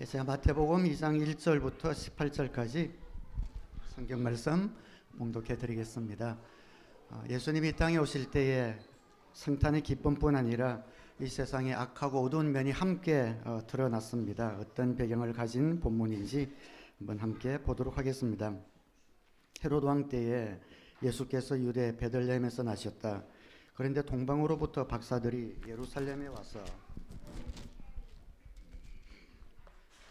제가 마태복음 2장 1절부터 18절까지 성경 말씀 봉독해 드리겠습니다. 예수님이 이 땅에 오실 때에 성탄의 기쁨뿐 아니라 이 세상의 악하고 어두운 면이 함께 드러났습니다. 어떤 배경을 가진 본문인지 한번 함께 보도록 하겠습니다. 헤롯 왕 때에 예수께서 유대 베들레헴에서 나셨다. 그런데 동방으로부터 박사들이 예루살렘에 와서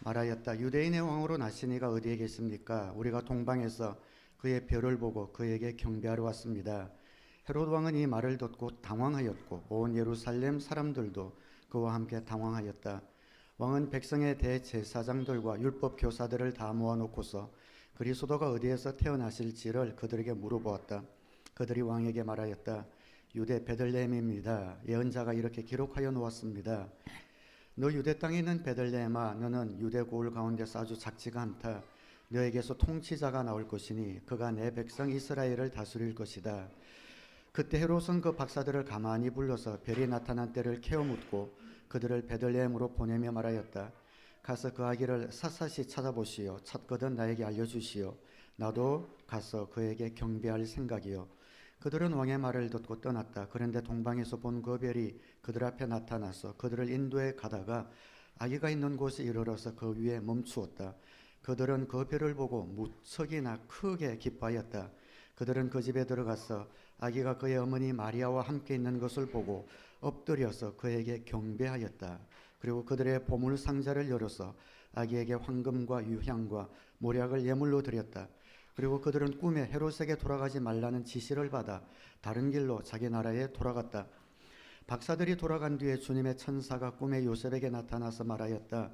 말하였다. 유대인의 왕으로 나신 이가 어디에 계십니까? 우리가 동방에서 그의 별을 보고 그에게 경배하러 왔습니다. 헤롯 왕은 이 말을 듣고 당황하였고 온 예루살렘 사람들도 그와 함께 당황하였다. 왕은 백성의 대제사장들과 율법 교사들을 다 모아놓고서 그리스도가 어디에서 태어나실지를 그들에게 물어보았다. 그들이 왕에게 말하였다. 유대 베들레헴입니다. 예언자가 이렇게 기록하여 놓았습니다. 너 유대 땅에 있는 베들레헴아, 너는 유대 고을 가운데서 아주 작지가 않다. 너에게서 통치자가 나올 것이니 그가 내 백성 이스라엘을 다스릴 것이다. 그때 헤롯은 그 박사들을 가만히 불러서 별이 나타난 때를 캐어 묻고 그들을 베들레헴으로 보내며 말하였다. 가서 그 아기를 샅샅이 찾아보시오. 찾거든 나에게 알려주시오. 나도 가서 그에게 경배할 생각이요. 그들은 왕의 말을 듣고 떠났다. 그런데 동방에서 본 그 별이 그들 앞에 나타나서 그들을 인도해 가다가 아기가 있는 곳에 이르러서 그 위에 멈추었다. 그들은 그 별을 보고 무척이나 크게 기뻐하였다. 그들은 그 집에 들어가서 아기가 그의 어머니 마리아와 함께 있는 것을 보고 엎드려서 그에게 경배하였다. 그리고 그들의 보물 상자를 열어서 아기에게 황금과 유향과 모략을 예물로 드렸다. 그리고 그들은 꿈에 헤롯에게 돌아가지 말라는 지시를 받아 다른 길로 자기 나라에 돌아갔다. 박사들이 돌아간 뒤에 주님의 천사가 꿈에 요셉에게 나타나서 말하였다.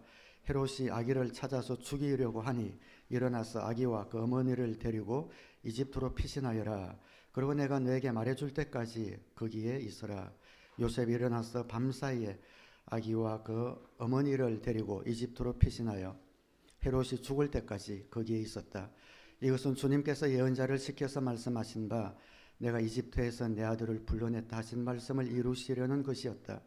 헤롯이 아기를 찾아서 죽이려고 하니 일어나서 아기와 그 어머니를 데리고 이집트로 피신하여라. 그리고 내가 너에게 말해줄 때까지 거기에 있어라. 요셉이 일어나서 밤사이에 아기와 그 어머니를 데리고 이집트로 피신하여 헤롯이 죽을 때까지 거기에 있었다. 이것은 주님께서 예언자를 시켜서 말씀하신 바 내가 이집트에서 내 아들을 불러냈다 하신 말씀을 이루시려는 것이었다.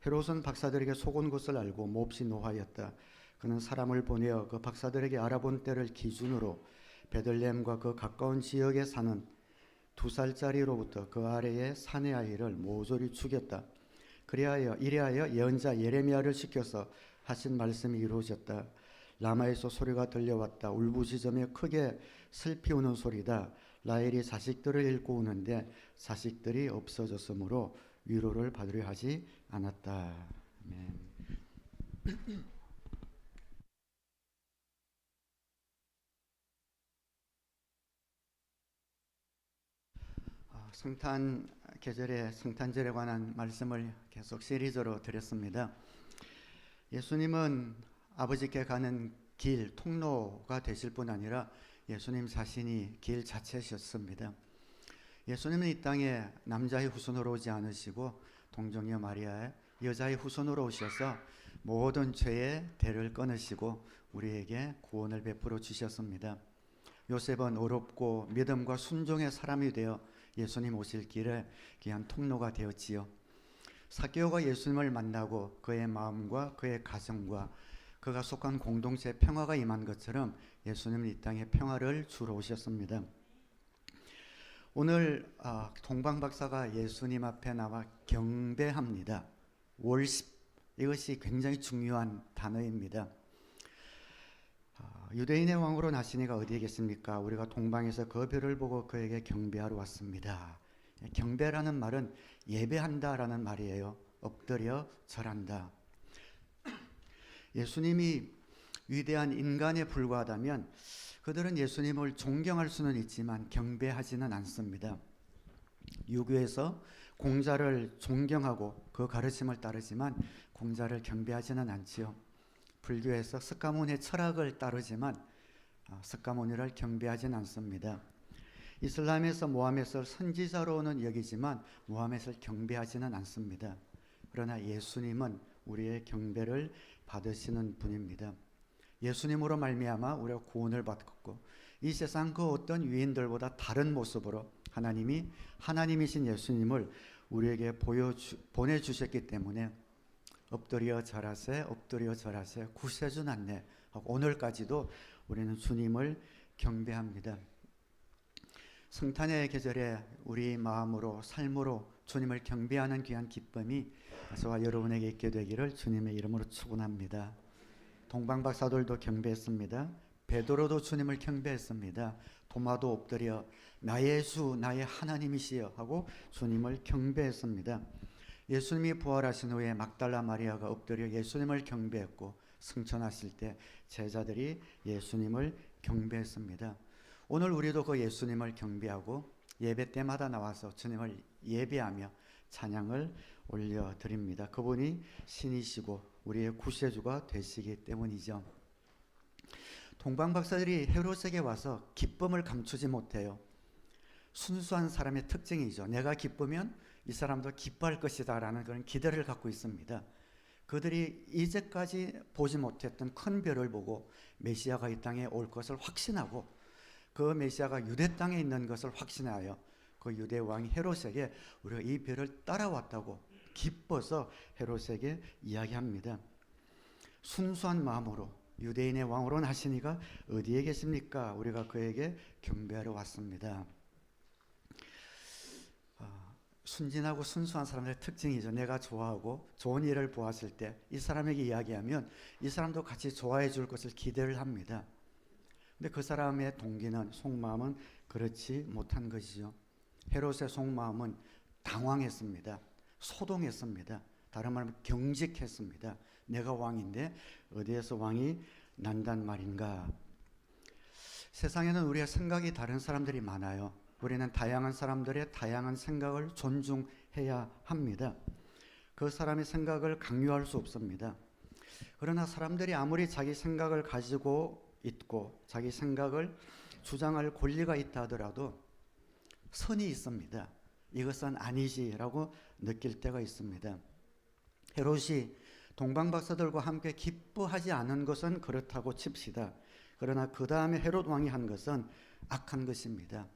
헤롯은 박사들에게 속은 것을 알고 몹시 노하였다. 그는 사람을 보내어 그 박사들에게 알아본 때를 기준으로 베들레헴과 그 가까운 지역에 사는 2살짜리로부터 그 아래의 사내 아이를 모조리 죽였다. 이래하여 예언자 예레미야를 시켜서 하신 말씀이 이루어졌다. 라마에서 소리가 들려왔다. 울부짖으며 크게 슬피 우는 소리다. 라헬이 자식들을 잃고 우는데 자식들이 없어졌으므로 위로를 받으려 하지 않았다. 아멘. 성탄 계절에 성탄절에 관한 말씀을 계속 시리즈로 드렸습니다. 예수님은 아버지께 가는 길, 통로가 되실 뿐 아니라 예수님 자신이 길 자체셨습니다. 예수님은 이 땅에 남자의 후손으로 오지 않으시고 동정녀 마리아의 여자의 후손으로 오셔서 모든 죄의 대를 끊으시고 우리에게 구원을 베풀어 주셨습니다. 요셉은 어렵고 믿음과 순종의 사람이 되어 예수님 오실 길에 귀한 통로가 되었지요. 삭개오가 예수님을 만나고 그의 마음과 그의 가정과 그가 속한 공동체에 평화가 임한 것처럼 예수님은 이 땅에 평화를 주러 오셨습니다. 오늘 동방박사가 예수님 앞에 나와 경배합니다. 월십, 이것이 굉장히 중요한 단어입니다. 유대인의 왕으로 나신 이가 어디에 계십니까? 우리가 동방에서 그 별을 보고 그에게 경배하러 왔습니다. 경배라는 말은 예배한다라는 말이에요. 엎드려 절한다. 예수님이 위대한 인간에 불과하다면 그들은 예수님을 존경할 수는 있지만 경배하지는 않습니다. 유교에서 공자를 존경하고 그 가르침을 따르지만 공자를 경배하지는 않지요. 불교에서 석가모니의 철학을 따르지만 석가모니를 경배하지는 않습니다. 이슬람에서 모하멧을 선지자로는 여기지만 모하멧을 경배하지는 않습니다. 그러나 예수님은 우리의 경배를 받으시는 분입니다. 예수님으로 말미암아 우리가 구원을 받았고 이 세상 그 어떤 유인들보다 다른 모습으로 하나님이신 예수님을 우리에게 보내주셨기 때문에 엎드려 절하세, 엎드려 절하세, 구세주 났네 하고 오늘까지도 우리는 주님을 경배합니다. 성탄의 계절에 우리 마음으로 삶으로 주님을 경배하는 귀한 기쁨이 저와 여러분에게 있게 되기를 주님의 이름으로 축원합니다. 동방박사들도 경배했습니다. 베드로도 주님을 경배했습니다. 도마도 엎드려 나의 주 나의 하나님이시여 하고 주님을 경배했습니다. 예수님이 부활하신 후에 막달라 마리아가 엎드려 예수님을 경배했고 승천하실 때 제자들이 예수님을 경배했습니다. 오늘 우리도 그 예수님을 경배하고 예배 때마다 나와서 주님을 예배하며 찬양을 올려드립니다. 그분이 신이시고 우리의 구세주가 되시기 때문이죠. 동방박사들이 헤롯에게 와서 기쁨을 감추지 못해요. 순수한 사람의 특징이죠. 내가 기쁘면 이 사람도 기뻐할 것이다 라는 그런 기대를 갖고 있습니다. 그들이 이제까지 보지 못했던 큰 별을 보고 메시아가 이 땅에 올 것을 확신하고 그 메시아가 유대 땅에 있는 것을 확신하여 그 유대 왕 헤롯에게 우리가 이 별을 따라왔다고 기뻐서 헤롯에게 이야기합니다. 순수한 마음으로 유대인의 왕으로 나시니가 어디에 계십니까? 우리가 그에게 경배하러 왔습니다. 순진하고 순수한 사람들의 특징이죠. 내가 좋아하고 좋은 일을 보았을 때 이 사람에게 이야기하면 이 사람도 같이 좋아해 줄 것을 기대를 합니다. 근데 그 사람의 동기는 속마음은 그렇지 못한 것이죠. 헤롯의 속마음은 당황했습니다. 소동했습니다. 다른 말하면 경직했습니다. 내가 왕인데 어디에서 왕이 난단 말인가. 세상에는 우리의 생각이 다른 사람들이 많아요. 우리는 다양한 사람들의 다양한 생각을 존중해야 합니다. 그 사람의 생각을 강요할 수 없습니다. 그러나 사람들이 아무리 자기 생각을 가지고 있고 자기 생각을 주장할 권리가 있다 하더라도 선이 있습니다. 이것은 아니지라고 느낄 때가 있습니다. 헤롯이 동방박사들과 함께 기뻐하지 않은 것은 그렇다고 칩시다. 그러나 그 다음에 헤롯 왕이 한 것은 악한 것입니다.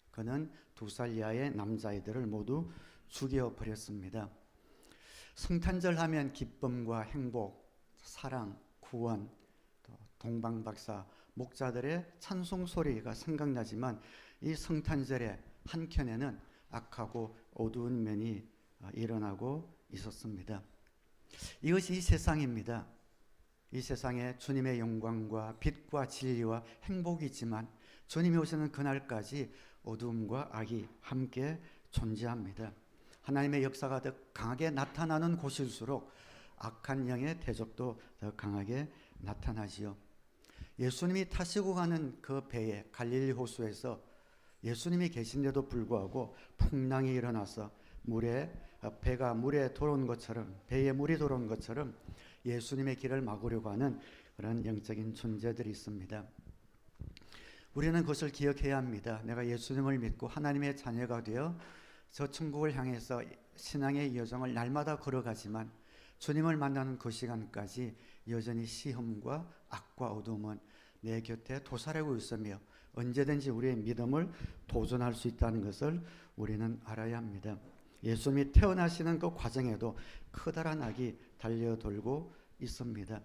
그는 2살 이하의 남자아이들을 모두 죽여버렸습니다. 성탄절 하면 기쁨과 행복, 사랑, 구원, 동방박사, 목자들의 찬송 소리가 생각나지만 이 성탄절의 한켠에는 악하고 어두운 면이 일어나고 있었습니다. 이것이 이 세상입니다. 이 세상에 주님의 영광과 빛과 진리와 행복이 있지만 주님이 오시는 그날까지 어둠과 악이 함께 존재합니다. 하나님의 역사가 더 강하게 나타나는 곳일수록 악한 영의 대적도 더 강하게 나타나지요. 예수님이 타시고 가는 그 배에 갈릴리 호수에서 예수님이 계신데도 불구하고 풍랑이 일어나서 배가 물에 들어온 것처럼 배에 물이 들어온 것처럼 예수님의 길을 막으려고 하는 그런 영적인 존재들이 있습니다. 우리는 그것을 기억해야 합니다. 내가 예수님을 믿고 하나님의 자녀가 되어 저 천국을 향해서 신앙의 여정을 날마다 걸어가지만 주님을 만나는 그 시간까지 여전히 시험과 악과 어둠은 내 곁에 도사리고 있으며 언제든지 우리의 믿음을 도전할 수 있다는 것을 우리는 알아야 합니다. 예수님이 태어나시는 그 과정에도 커다란 악이 달려들고 있습니다.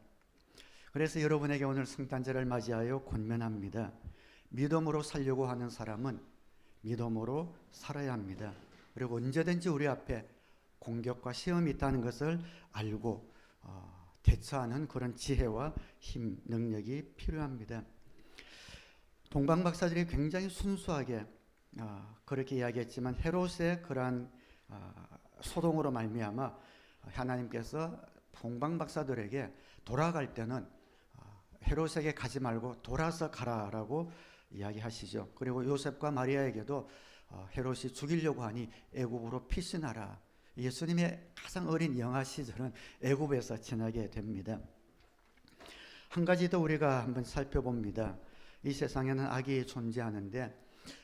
그래서 여러분에게 오늘 성탄절을 맞이하여 권면합니다. 믿음으로 살려고 하는 사람은 믿음으로 살아야 합니다. 그리고 언제든지 우리 앞에 공격과 시험이 있다는 것을 알고 대처하는 그런 지혜와 힘, 능력이 필요합니다. 동방박사들이 굉장히 순수하게 그렇게 이야기했지만 헤롯의 그러한 소동으로 말미암아 하나님께서 동방박사들에게 돌아갈 때는 헤롯에게 가지 말고 돌아서 가라라고 이야기하시죠. 그리고 요셉과 마리아에게도 헤롯이 죽이려고 하니 애굽으로 피신하라. 예수님의 가장 어린 영아 시절은 애굽에서 지나게 됩니다. 한 가지 더 우리가 한번 살펴봅니다. 이 세상에는 악이 존재하는데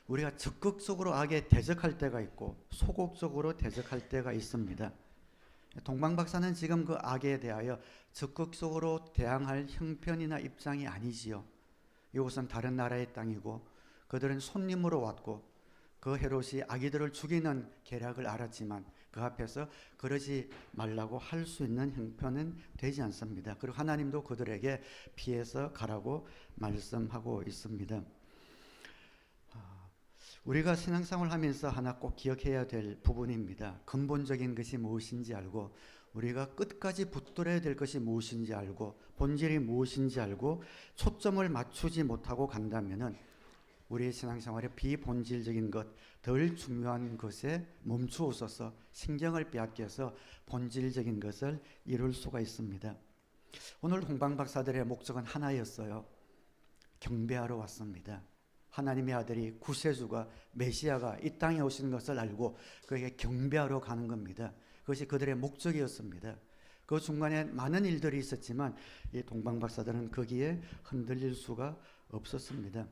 우리가 적극적으로 악에 대적할 때가 있고 소극적으로 대적할 때가 있습니다. 동방박사는 지금 그 악에 대하여 적극적으로 대항할 형편이나 입장이 아니지요. 이곳은 다른 나라의 땅이고 그들은 손님으로 왔고 그 헤롯이 아기들을 죽이는 계략을 알았지만 그 앞에서 그러지 말라고 할 수 있는 형편은 되지 않습니다. 그리고 하나님도 그들에게 피해서 가라고 말씀하고 있습니다. 우리가 신앙생활을 하면서 하나 꼭 기억해야 될 부분입니다. 근본적인 것이 무엇인지 알고 우리가 끝까지 붙들어야 될 것이 무엇인지 알고 본질이 무엇인지 알고 초점을 맞추지 못하고 간다면은 우리의 신앙생활의 비본질적인 것, 덜 중요한 것에 멈추어서서 신경을 빼앗겨서 본질적인 것을 이룰 수가 있습니다. 오늘 홍방박사들의 목적은 하나였어요. 경배하러 왔습니다. 하나님의 아들이 구세주가 메시아가 이 땅에 오신 것을 알고 그에게 경배하러 가는 겁니다. 그것이 그들의 목적이었습니다. 그 중간에 많은 일들이 있었지만 이 동방박사들은 거기에 흔들릴 수가 없었습니다.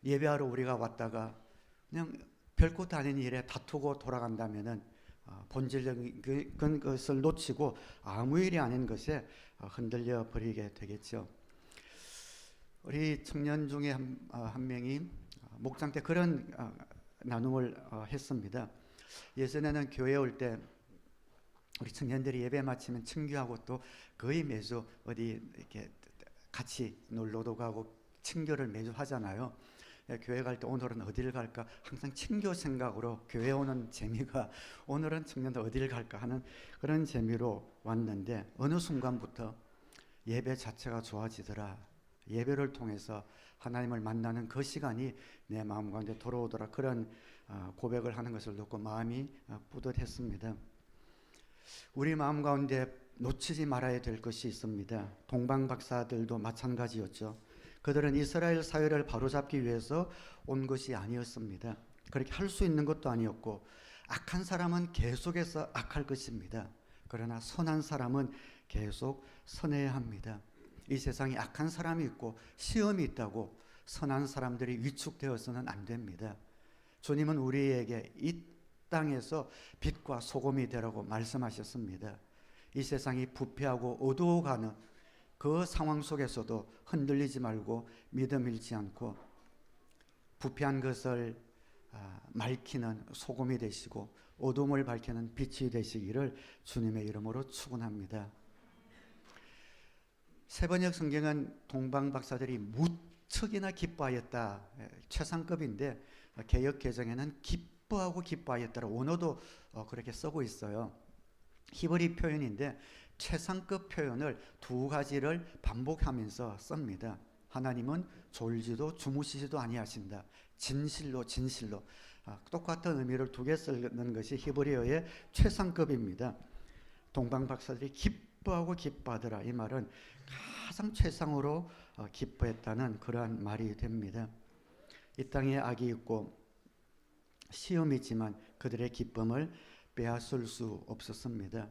예배하러 우리가 왔다가 그냥 별것도 아닌 일에 다투고 돌아간다면은 본질적인 것을 놓치고 아무 일이 아닌 것에 흔들려 버리게 되겠죠. 우리 청년 중에 한 명이 목장 때 그런 나눔을 했습니다. 예전에는 교회 올 때 우리 청년들이 예배 마치면 친교하고 또 거의 매주 어디 이렇게 같이 놀러도 가고 친교를 매주 하잖아요. 교회 갈 때 오늘은 어디를 갈까 항상 친교 생각으로 교회 오는 재미가 오늘은 청년들 어디를 갈까 하는 그런 재미로 왔는데 어느 순간부터 예배 자체가 좋아지더라. 예배를 통해서 하나님을 만나는 그 시간이 내 마음 가운데 돌아오더라. 그런 고백을 하는 것을 듣고 마음이 뿌듯했습니다. 우리 마음 가운데 놓치지 말아야 될 것이 있습니다. 동방박사들도 마찬가지였죠. 그들은 이스라엘 사회를 바로잡기 위해서 온 것이 아니었습니다. 그렇게 할 수 있는 것도 아니었고 악한 사람은 계속해서 악할 것입니다. 그러나 선한 사람은 계속 선해야 합니다. 이 세상에 악한 사람이 있고 시험이 있다고 선한 사람들이 위축되어서는 안 됩니다. 주님은 우리에게 이 땅에서 빛과 소금이 되라고 말씀하셨습니다. 이 세상이 부패하고 어두워가는 그 상황 속에서도 흔들리지 말고 믿음 잃지 않고 부패한 것을 밝히는 소금이 되시고 어둠을 밝히는 빛이 되시기를 주님의 이름으로 축원합니다. 세번역 성경은 동방박사들이 무척이나 기뻐하였다. 최상급인데 개역 개정에는 기뻐하고 기뻐하였다라 원어도 그렇게 쓰고 있어요. 히브리 표현인데 최상급 표현을 두 가지를 반복하면서 씁니다. 하나님은 졸지도 주무시지도 아니하신다. 진실로 진실로 똑같은 의미를 두 개 쓰는 것이 히브리어의 최상급입니다. 동방박사들이 기뻐하고 기뻐하더라. 이 말은 가장 최상으로 기뻐했다는 그러한 말이 됩니다. 이 땅에 악이 있고 시험이 있지만 그들의 기쁨을 빼앗을 수 없었습니다.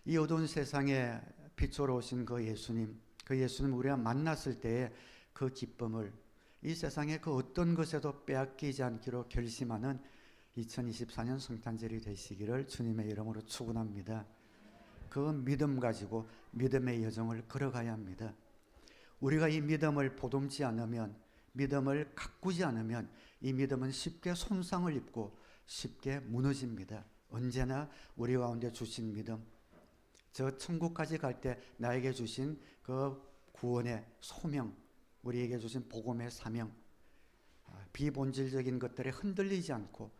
이 어두운 세상에 빛으로 오신 그 예수님 우리가 만났을 때의 그 기쁨을 이 세상의 그 어떤 것에도 빼앗기지 않기로 결심하는 2024년 성탄절이 되시기를 주님의 이름으로 축원합니다. 그 믿음 가지고 믿음의 여정을 걸어가야 합니다. 우리가 이 믿음을 보듬지 않으면, 믿음을 가꾸지 않으면 이 믿음은 쉽게 손상을 입고 쉽게 무너집니다. 언제나 우리 가운데 주신 믿음, 저 천국까지 갈 때 나에게 주신 그 구원의 소명, 우리에게 주신 복음의 사명, 비본질적인 것들에 흔들리지 않고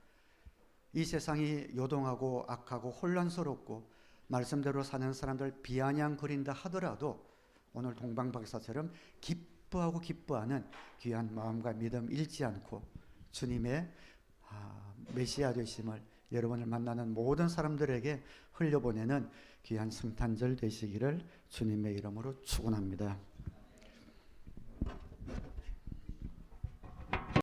이 세상이 요동하고 악하고 혼란스럽고 말씀대로 사는 사람들 비아냥거린다 하더라도 오늘 동방박사처럼 기뻐하고 기뻐하는 귀한 마음과 믿음 잃지 않고 주님의 메시아 되심을 여러분을 만나는 모든 사람들에게 흘려보내는 귀한 성탄절 되시기를 주님의 이름으로 축원합니다.